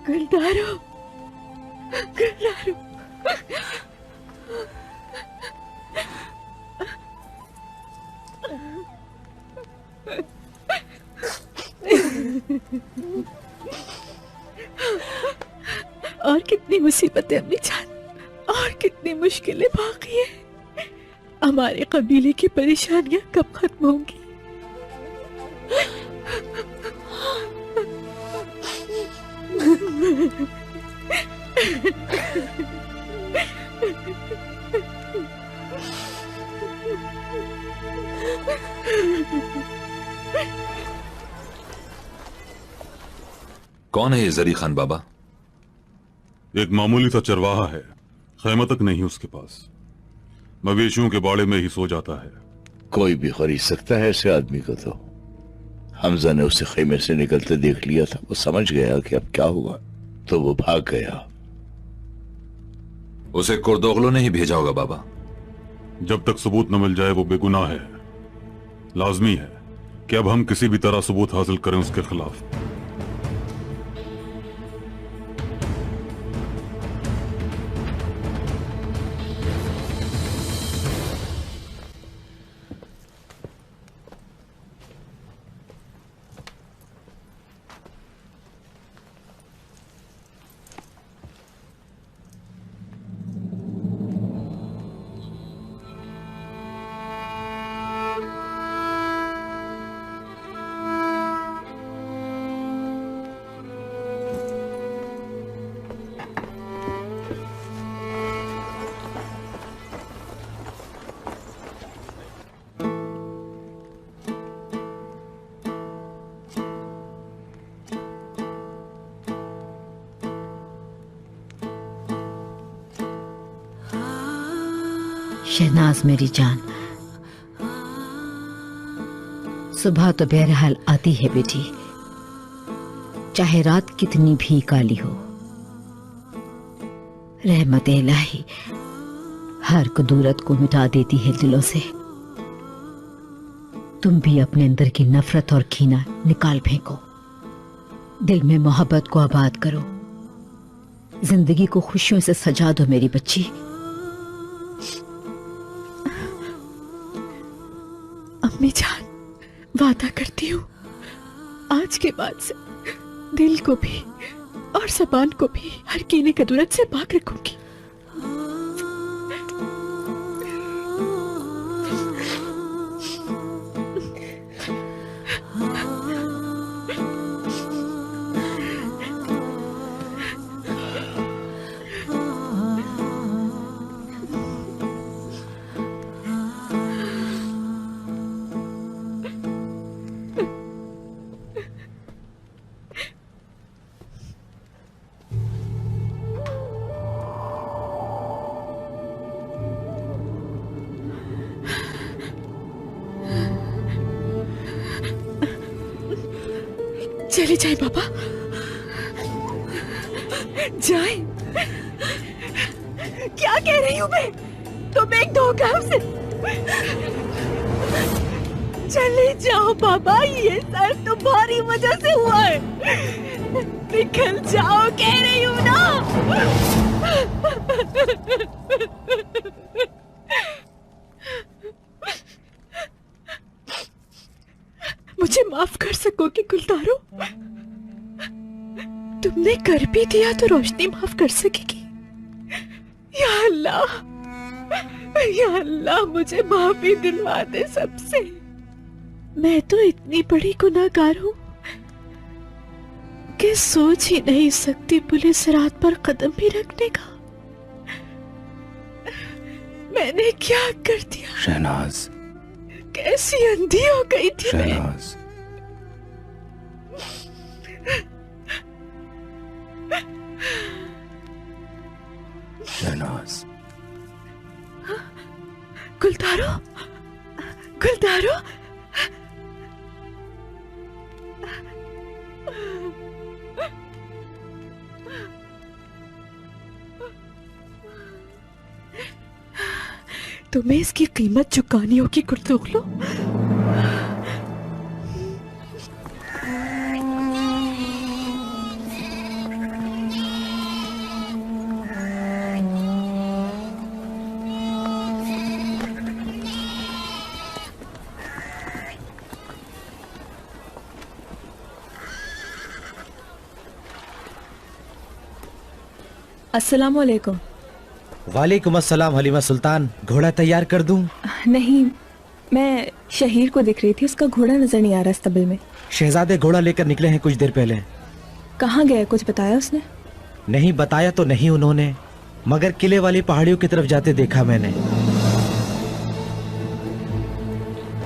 गुलदारो, गुलदारो। और कितनी मुसीबतें अम्मी जान, और कितनी मुश्किलें बाकी हैं। हमारे कबीले की परेशानियां कब खत्म होंगी? कौन है ये जरी खान बाबा? एक मामूली सा चरवाहा है, खैमा तक नहीं उसके पास, मवेशियों के बाड़े में ही सो जाता है। कोई भी खरीद सकता है ऐसे आदमी को। तो हमजा ने उसे खेमे से निकलते देख लिया था, वो समझ गया कि अब क्या होगा, तो वो भाग गया। उसे कुर्दोगलों ने ही भेजा होगा बाबा। जब तक सबूत न मिल जाए वो बेगुनाह है। लाजमी है कि अब हम किसी भी तरह सबूत हासिल करें उसके खिलाफ। शहनाज मेरी जान, सुबह तो बहरहाल आती है बेटी, चाहे रात कितनी भी काली हो। रहमत इलाही हर कुदूरत को मिटा देती है दिलों से। तुम भी अपने अंदर की नफरत और कीना निकाल फेंको, दिल में मोहब्बत को आबाद करो, जिंदगी को खुशियों से सजा दो मेरी बच्ची। अम्मी जान, वादा करती हूँ आज के बाद से दिल को भी और ज़बान को भी हर कीने कदूरत से पाक रखूंगी। चले जाए बाबा, जाए। क्या कह रही हूँ मैं? तुम एक धोखा से। चले जाओ बाबा, ये सब तुम्हारी वजह से हुआ है। निकल जाओ कह रही हूँ ना। मुझे माफ कर सकोगे गुलदारो? तुमने कर भी दिया तो रोशनी माफ कर सकेगी? या अल्लाह, या अल्लाह मुझे माफी दिलवा दे सबसे। मैं तो इतनी बड़ी गुनाहगार हूँ कि सोच ही नहीं सकती पुलिस रात पर कदम भी रखने का। मैंने क्या कर दिया? शहनाज, कैसी अंधी हो गई थी शहनाज। शहनाज, गुलदारो, गुलदारो, तुम्हें इसकी कीमत चुकानी होगी गुरदोगलो। अस्सलाम वालेकुम। वालेकुम अस्सलाम हलीमा सुल्तान, घोड़ा तैयार कर दूं? नहीं, मैं शहीर को दिख रही थी, उसका घोड़ा नजर नहीं आ रहा स्तबल में। शहजादे घोड़ा लेकर निकले हैं कुछ देर पहले। कहाँ गए, कुछ बताया उसने? नहीं बताया तो नहीं उन्होंने, मगर किले वाली पहाड़ियों की तरफ जाते देखा मैंने।